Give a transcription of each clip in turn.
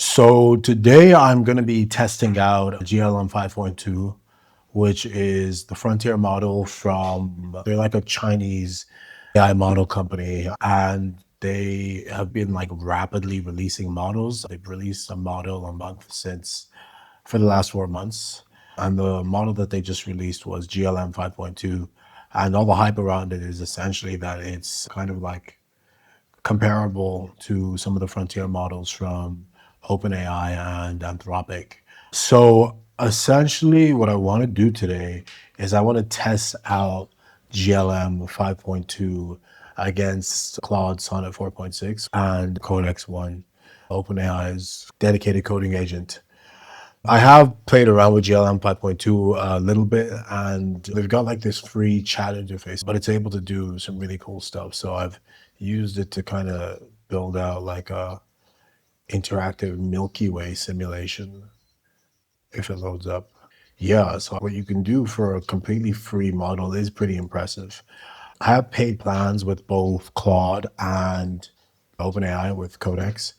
So today I'm going to be testing out GLM 5.2, which is the frontier model they're like a Chinese AI model company, and they have been like rapidly releasing models. They've released a model a month for the last 4 months. And the model that they just released was GLM 5.2. And all the hype around it is essentially that it's kind of like comparable to some of the frontier models from OpenAI and Anthropic. So essentially, what I want to do today is I want to test out GLM 5.2 against Claude Sonnet 4.6 and Codex 1, OpenAI's dedicated coding agent. I have played around with GLM 5.2 a little bit, and they've got like this free chat interface, but it's able to do some really cool stuff. So I've used it to kind of build out like a interactive Milky Way simulation if it loads up. Yeah, so what you can do for a completely free model is pretty impressive. I have paid plans with both Claude and OpenAI with Codex.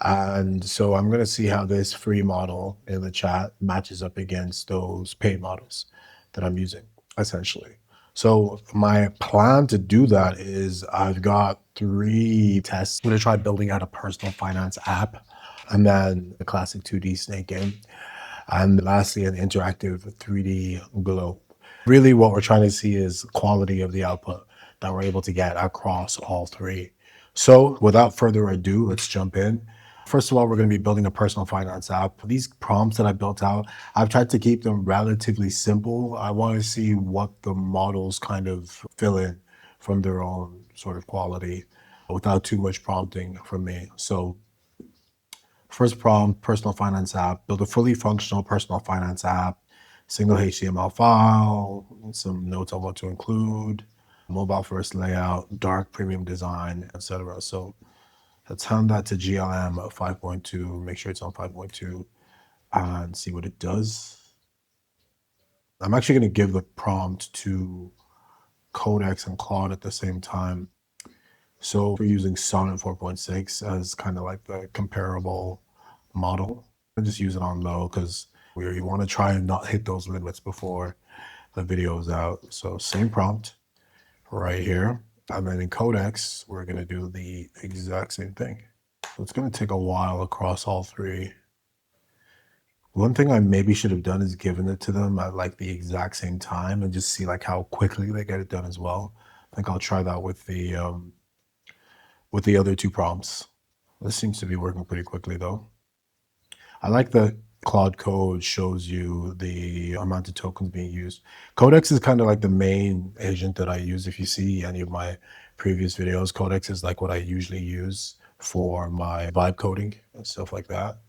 And so I'm going to see how this free model in the chat matches up against those paid models that I'm using, essentially. So my plan to do that is I've got 3 tests. I'm going to try building out a personal finance app and then the classic 2D snake game. And lastly, an interactive 3D globe. Really, what we're trying to see is quality of the output that we're able to get across all 3. So without further ado, let's jump in. First of all, we're going to be building a personal finance app. These prompts that I built out, I've tried to keep them relatively simple. I want to see what the models kind of fill in from their own sort of quality without too much prompting from me. So first prompt, personal finance app, build a fully functional personal finance app, single HTML file, some notes I want to include, mobile first layout, dark premium design, etc. So let's hand that to GLM 5.2, make sure it's on 5.2 and see what it does. I'm actually going to give the prompt to Codex and Claude at the same time. So we're using Sonnet 4.6 as kind of like the comparable model. I just use it on low because we want to try and not hit those limits before the video is out. So same prompt right here. And then in Codex, we're going to do the exact same thing. So it's going to take a while across all 3. One thing I maybe should have done is given it to them at like the exact same time and just see like how quickly they get it done as well. I think I'll try that with the other 2 prompts. This seems to be working pretty quickly though. I like that Claude Code shows you the amount of tokens being used. Codex is kind of like the main agent that I use. If you see any of my previous videos, Codex is like what I usually use for my vibe coding and stuff like that,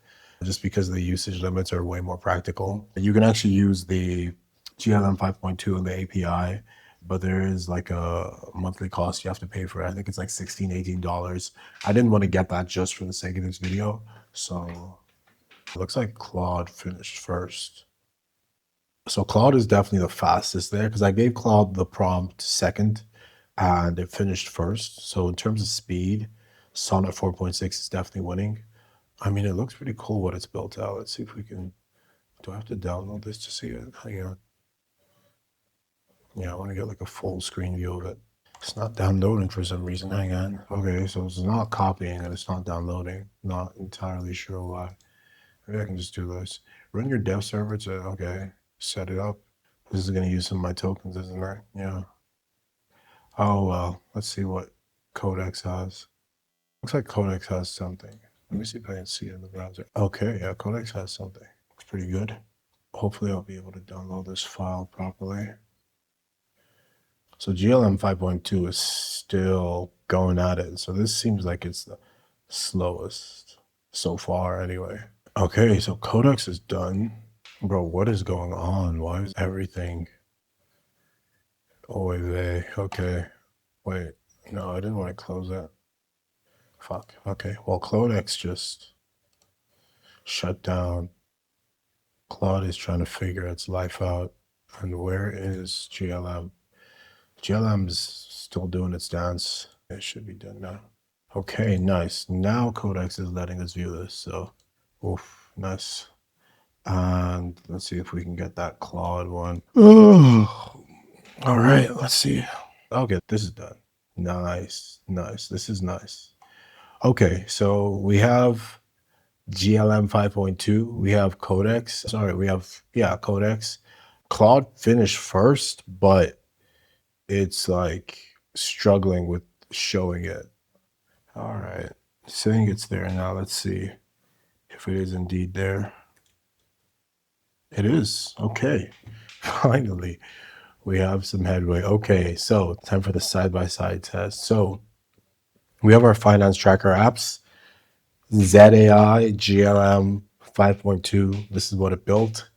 just because the usage limits are way more practical. You can actually use the GLM 5.2 in the API, but there is like a monthly cost you have to pay for it. I think it's like $16, $18. I didn't want to get that just for the sake of this video. So it looks like Claude finished first. So Claude is definitely the fastest there because I gave Claude the prompt second and it finished first. So in terms of speed, Sonnet 4.6 is definitely winning. I mean, it looks pretty cool what it's built out. Let's see if we can, do I have to download this to see it? Hang on. Yeah, I want to get like a full screen view of it. It's not downloading for some reason. Hang on. Okay, so it's not copying and it's not downloading. Not entirely sure why. Maybe I can just do this. Run your dev server to, okay, set it up. This is going to use some of my tokens, isn't it? Yeah. Oh, well, let's see what Codex has. Looks like Codex has something. Let me see if I can see it in the browser. Okay, yeah, Codex has something. Looks pretty good. Hopefully I'll be able to download this file properly. So GLM 5.2 is still going at it. So this seems like it's the slowest so far anyway. Okay, so Codex is done. Bro, what is going on? Why is everything... Oh, wait, okay. Wait, no, I didn't want to close that. Fuck, okay. Well, Codex just shut down. Claude is trying to figure its life out. And where is GLM? GLM's still doing its dance. It should be done now. Okay, nice. Now Codex is letting us view this, so Oof, nice. And let's see if we can get that Claude one. Oh, all right, let's see. Okay, this is done. Nice, nice. This is nice. Okay, so we have GLM 5.2. We have Codex. Sorry, we have, yeah, Codex. Claude finished first, but it's like struggling with showing it. All right, saying it's there now. Let's see if it is indeed there. It is. Okay. Finally, we have some headway. Okay, so time for the side-by-side test. So we have our finance tracker apps, Z.ai, GLM 5.2. This is what it built.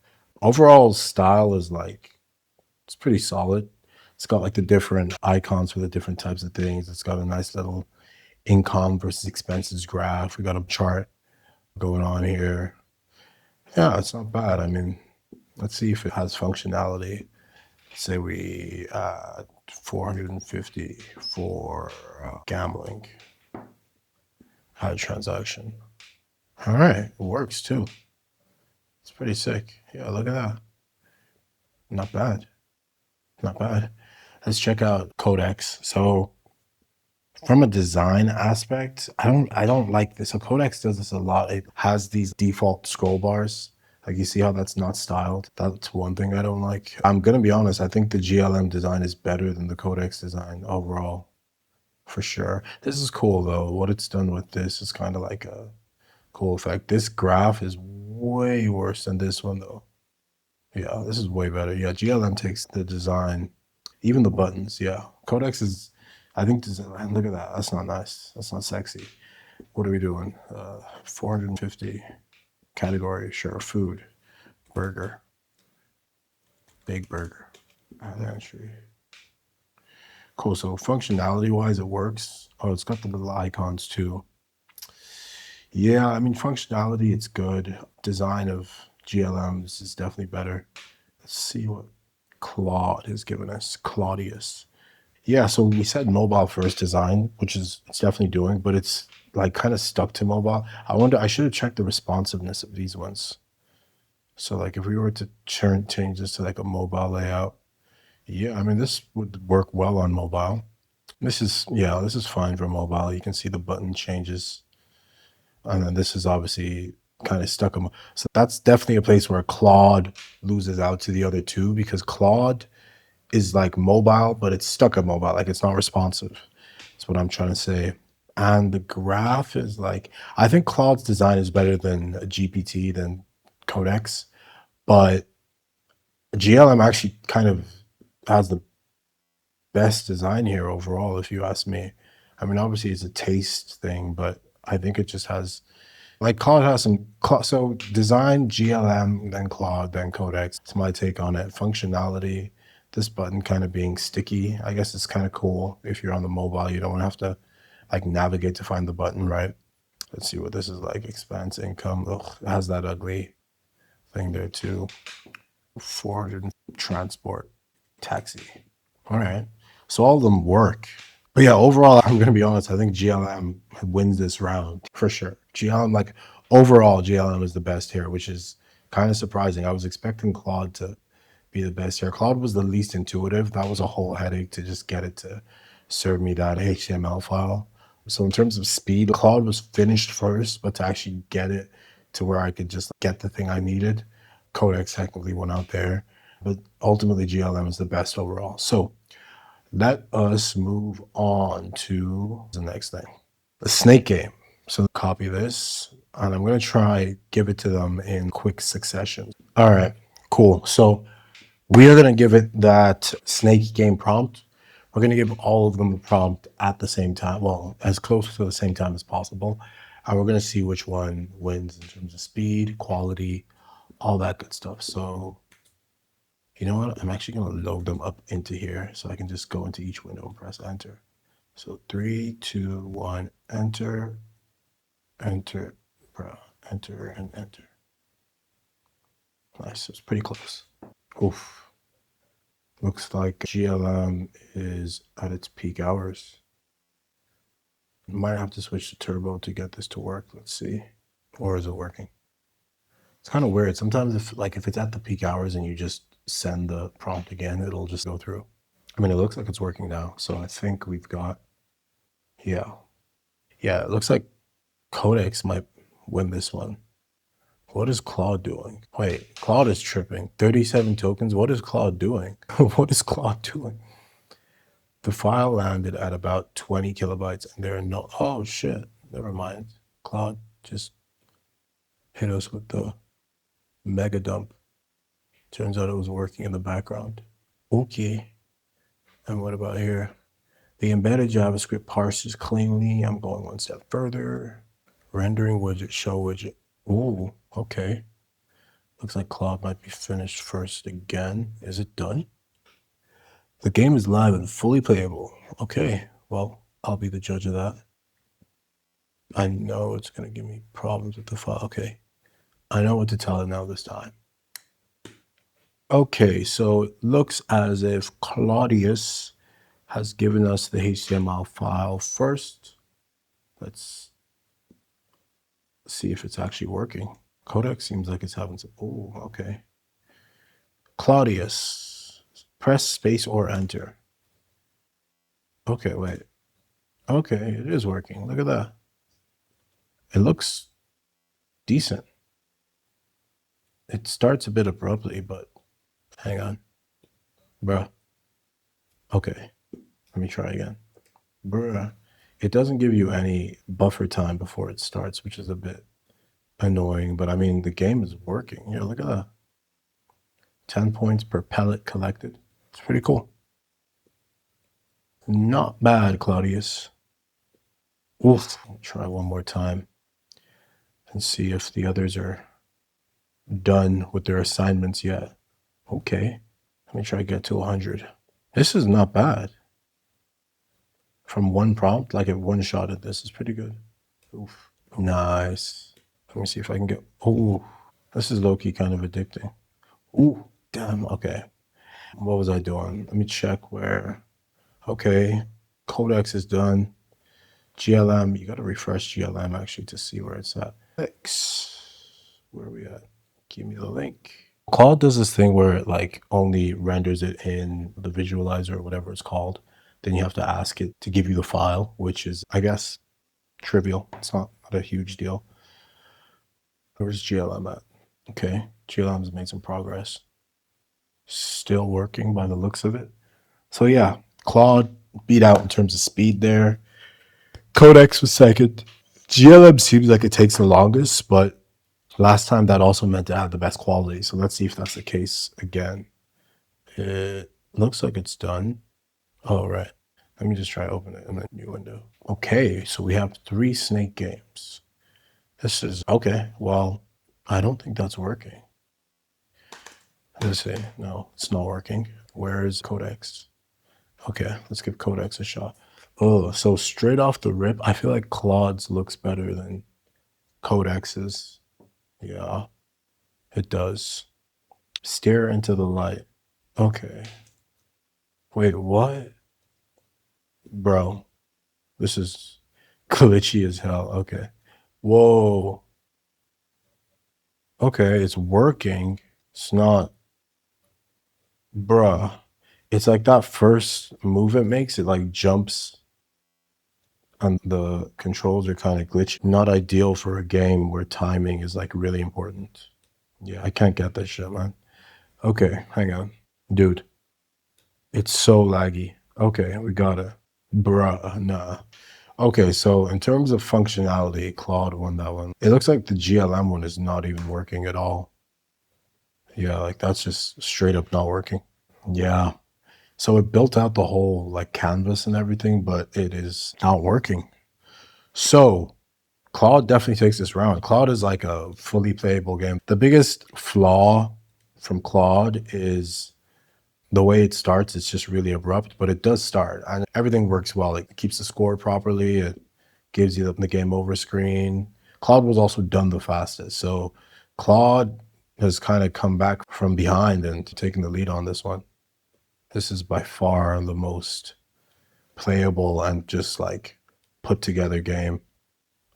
Overall style is like, it's pretty solid. It's got like the different icons for the different types of things. It's got a nice little income versus expenses graph. We got a chart going on here. Yeah, it's not bad. I mean, let's see if it has functionality. Say we add 450 for gambling, high transaction. All right, it works too. It's pretty sick. Yeah, look at that. Not bad. Not bad. Let's check out Codex. So from a design aspect, I don't like this. So Codex does this a lot. It has these default scroll bars. Like you see how that's not styled. That's one thing I don't like. I'm gonna be honest, I think the GLM design is better than the Codex design overall, for sure. This is cool though. What it's done with this is kind of like a cool effect. This graph is way worse than this one though. Yeah, this is way better. Yeah, GLM takes the design, even the buttons. Yeah, Codex is, I think, design. Look at that. That's not nice. That's not sexy. What are we doing? 450 category. Sure, food, burger, big burger. Other entry. Cool. So functionality wise, it works. Oh, it's got the little icons too. Yeah, I mean functionality, it's good. Design of GLMs is definitely better. Let's see what Claude has given us. Claudius. Yeah, so we said mobile first design, which is it's definitely doing, but it's like kind of stuck to mobile. I wonder, I should have checked the responsiveness of these ones. So like if we were to change this to like a mobile layout, yeah, I mean this would work well on mobile. This is, yeah, this is fine for mobile. You can see the button changes. And then this is obviously kind of stuck. So that's definitely a place where Claude loses out to the other two because Claude is like mobile, but it's stuck at mobile. Like it's not responsive. That's what I'm trying to say. And the graph is like, I think Claude's design is better than GPT, than Codex, but GLM actually kind of has the best design here overall, if you ask me. I mean, obviously it's a taste thing, but I think it just has, like Claude has some, so design, GLM, then Claude, then Codex. It's my take on it. Functionality, this button kind of being sticky. I guess it's kind of cool if you're on the mobile. You don't have to like navigate to find the button, right? Let's see what this is like. Expense, income. Ugh, it has that ugly thing there too. 400 transport, taxi. All right. So all of them work. But yeah, overall, I'm gonna be honest. I think GLM wins this round for sure. GLM, like overall, GLM is the best here, which is kind of surprising. I was expecting Claude to be the best here. Claude was the least intuitive. That was a whole headache to just get it to serve me that HTML file. So in terms of speed, Claude was finished first, but to actually get it to where I could just get the thing I needed, Codex technically went out there. But ultimately, GLM is the best overall. So let us move on to the next thing, the snake game. So copy this, and I'm going to try give it to them in quick succession. All right, cool. So we are going to give it that snake game prompt. We're going to give all of them a prompt at the same time, well, as close to the same time as possible. And we're going to see which one wins in terms of speed, quality, all that good stuff. So you know what? I'm actually going to load them up into here so I can just go into each window and press enter. So 3, 2, 1, enter, enter, enter, and enter. Nice. It's pretty close. Oof. Looks like GLM is at its peak hours. Might have to switch to turbo to get this to work. Let's see. Or is it working? It's kind of weird. Sometimes if it's at the peak hours and you just send the prompt again, it'll just go through. I mean, it looks like it's working now. So I think we've got, yeah. Yeah, it looks like Codex might win this one. What is Claude doing? Wait, Claude is tripping. 37 tokens? What is Claude doing? What is Claude doing? The file landed at about 20 kilobytes and there are no, oh shit, never mind. Claude just hit us with the mega dump. Turns out it was working in the background. Okay. And what about here? The embedded JavaScript parses cleanly. I'm going one step further. Rendering widget, show widget. Ooh, okay. Looks like Claude might be finished first again. Is it done? The game is live and fully playable. Okay, well, I'll be the judge of that. I know it's going to give me problems with the file. Okay, I know what to tell it now this time. Okay, so it looks as if Claudius has given us the HTML file first. Let's see if it's actually working. Codex seems like it's having some, oh, okay. Claudius, press space or enter. Okay, wait. Okay, it is working. Look at that. It looks decent. It starts a bit abruptly, but hang on. Bruh. Okay, let me try again. Bruh. It doesn't give you any buffer time before it starts, which is a bit annoying, but I mean, the game is working. Here, look at that. 10 points per pellet collected. It's pretty cool. Not bad, Claudius. Oof. I'll try one more time and see if the others are done with their assignments yet. Okay. Let me try to get to 100. This is not bad. From one prompt, like it one-shotted, this is pretty good. Oof. Nice. Let me see if I can get, oh, this is low-key kind of addicting. Ooh, damn, okay. What was I doing? Let me check where, okay, Codex is done. GLM, you gotta refresh GLM actually to see where it's at. X, where are we at? Give me the link. Claude does this thing where it like only renders it in the visualizer or whatever it's called. Then you have to ask it to give you the file, which is, I guess, trivial. It's not a huge deal. Where's GLM at? Okay, GLM's made some progress. Still working by the looks of it. So yeah, Claude beat out in terms of speed there. Codex was second. GLM seems like it takes the longest, but last time that also meant to have the best quality. So let's see if that's the case again. It looks like it's done. Oh, right. Let me just try to open it in a new window. Okay, so we have 3 snake games. This is, okay, well, I don't think that's working. Let's see. No, it's not working. Where is Codex? Okay, let's give Codex a shot. Oh, so straight off the rip, I feel like Claude's looks better than Codex's. Yeah, it does. Stare into the light. Okay. Wait, what? Bro, this is glitchy as hell. Okay. Whoa. Okay, it's working. It's not. Bruh. It's like that first move it makes, it like jumps and the controls are kind of glitchy. Not ideal for a game where timing is like really important. Yeah, I can't get that shit, man. Okay, hang on. Dude, it's so laggy. Okay, we got it. Bruh, nah. Okay, so in terms of functionality, Claude won that one. It looks like the GLM one is not even working at all. Yeah, like that's just straight up not working. Yeah. So it built out the whole like canvas and everything, but it is not working. So Claude definitely takes this round. Claude is like a fully playable game. The biggest flaw from Claude is the way it starts. It's just really abrupt, but it does start and everything works well. It keeps the score properly. It gives you the game over screen. Claude was also done the fastest. So Claude has kind of come back from behind and taken the lead on this one. This is by far the most playable and just like put together game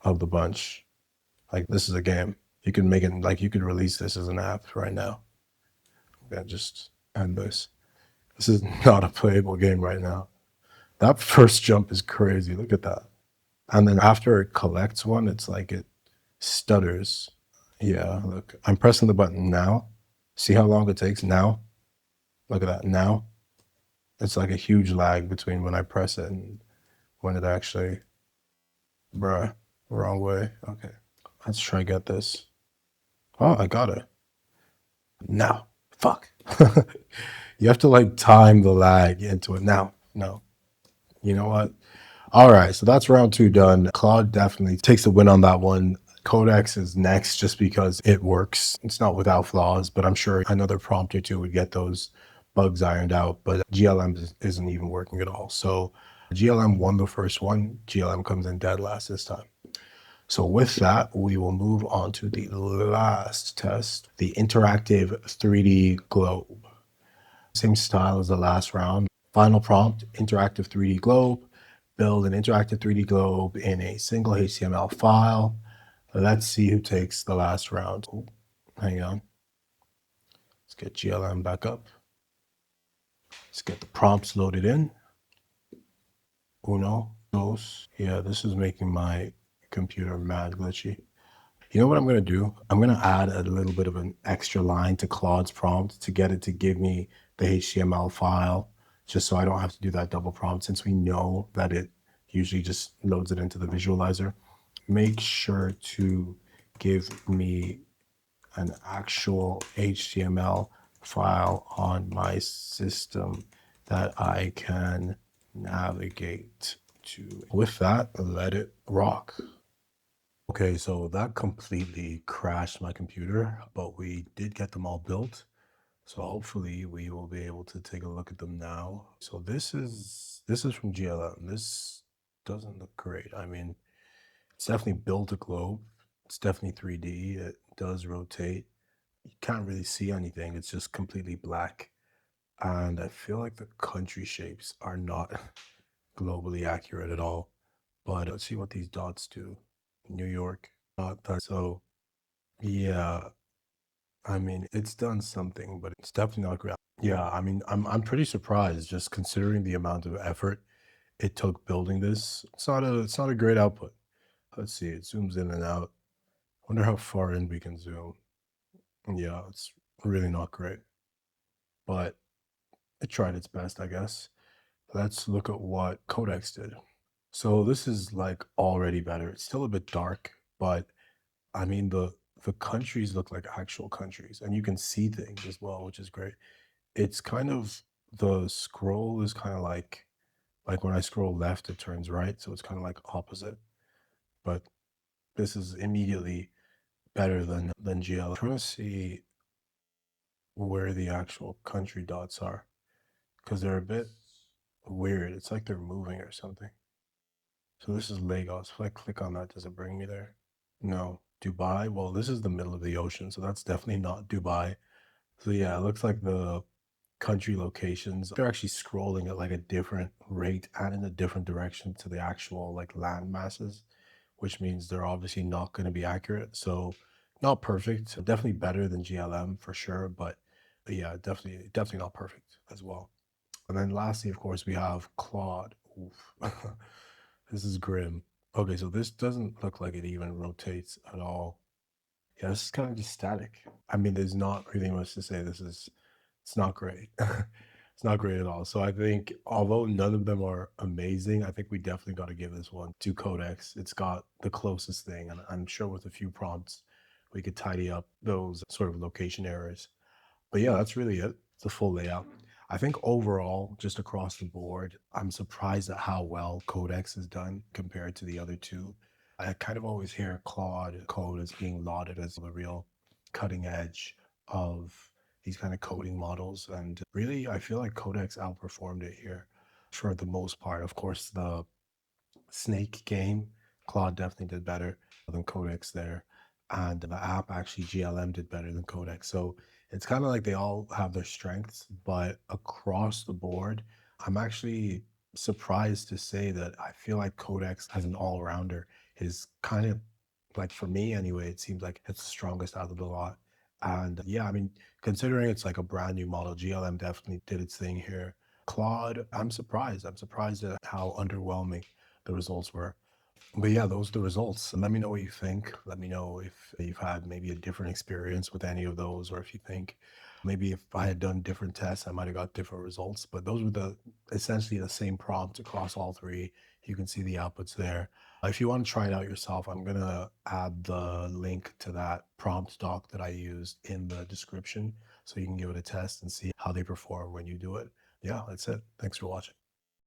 of the bunch. Like this is a game. You can make it like you could release this as an app right now. Yeah, just end this. This is not a playable game right now. That first jump is crazy. Look at that. And then after it collects one, it's like it stutters. Yeah, look, I'm pressing the button now. See how long it takes now? Look at that now. It's like a huge lag between when I press it and when it actually, bruh, wrong way. Okay, let's try get this. Oh, I got it. Now, fuck. You have to like time the lag into it. Now, no. You know what? All right, so that's round two done. Claude definitely takes the win on that one. Codex is next just because it works. It's not without flaws, but I'm sure another prompt or two would get those bugs ironed out. But GLM isn't even working at all. So GLM won the first one. GLM comes in dead last this time. So with that, we will move on to the last test, the interactive 3D globe. Same style as the last round. Final prompt, interactive 3D globe. Build an interactive 3D globe in a single HTML file. Let's see who takes the last round. Oh, hang on. Let's get GLM back up. Let's get the prompts loaded in. Uno, dos. Yeah, this is making my computer mad glitchy. You know what I'm going to do? I'm going to add a little bit of an extra line to Claude's prompt to get it to give me the HTML file, just so I don't have to do that double prompt, since we know that it usually just loads it into the visualizer. Make sure to give me an actual HTML file on my system that I can navigate to. With that, let it rock. Okay, so that completely crashed my computer, but we did get them all built. So hopefully we will be able to take a look at them now. So this is from GLM. This doesn't look great. I mean, it's definitely built a globe. It's definitely 3D. It does rotate. You can't really see anything. It's just completely black. And I feel like the country shapes are not globally accurate at all. But let's see what these dots do. New York, not that. So yeah, I mean, it's done something, but it's definitely not great. Yeah, I mean, I'm pretty surprised just considering the amount of effort it took building this. It's not a great output. Let's see, it zooms in and out. Wonder how far in we can zoom. Yeah, it's really not great, but it tried its best, I guess. Let's look at what Codex did. So this is like already better. It's still a bit dark, but I mean the countries look like actual countries, and you can see things as well, which is great. It's kind of the scroll is kind of like when I scroll left, it turns right, so it's kind of like opposite. But this is immediately better than GL. I'm trying to see where the actual country dots are because they're a bit weird. It's like they're moving or something. So this is Lagos. If I click on that, does it bring me there? No. Dubai? Well, this is the middle of the ocean, so that's definitely not Dubai. So yeah, it looks like the country locations, they're actually scrolling at like a different rate and in a different direction to the actual like land masses, which means they're obviously not going to be accurate. So not perfect, definitely better than GLM for sure, but yeah, definitely not perfect as well. And then lastly, of course, we have Claude. Oof. This is grim. Okay, so this doesn't look like it even rotates at all. Yeah, this is kind of just static. I mean, there's not really much to say. It's not great. It's not great at all. So I think, although none of them are amazing, I think we definitely got to give this one to Codex. It's got the closest thing, and I'm sure with a few prompts, we could tidy up those sort of location errors. But yeah, that's really it. It's a full layout. I think overall, just across the board, I'm surprised at how well Codex is done compared to the other two. I kind of always hear Claude Code as being lauded as the real cutting edge of these kind of coding models. And really, I feel like Codex outperformed it here for the most part. Of course, the Snake game, Claude definitely did better than Codex there. And the app actually GLM did better than Codex. So it's kind of like they all have their strengths, but across the board, I'm actually surprised to say that I feel like Codex as an all-rounder is kind of like for me anyway, it seems like it's the strongest out of the lot. And yeah, I mean, considering it's like a brand new model, GLM definitely did its thing here. Claude, I'm surprised. I'm surprised at how underwhelming the results were. But yeah, those are the results. Let me know what you think. Let me know if you've had maybe a different experience with any of those, or if you think maybe if I had done different tests, I might have got different results. But those were the essentially the same prompt across all three. You can see the outputs there. If you want to try it out yourself, I'm gonna add the link to that prompt doc that I used in the description so you can give it a test and see how they perform when you do it. Yeah, that's it. Thanks for watching.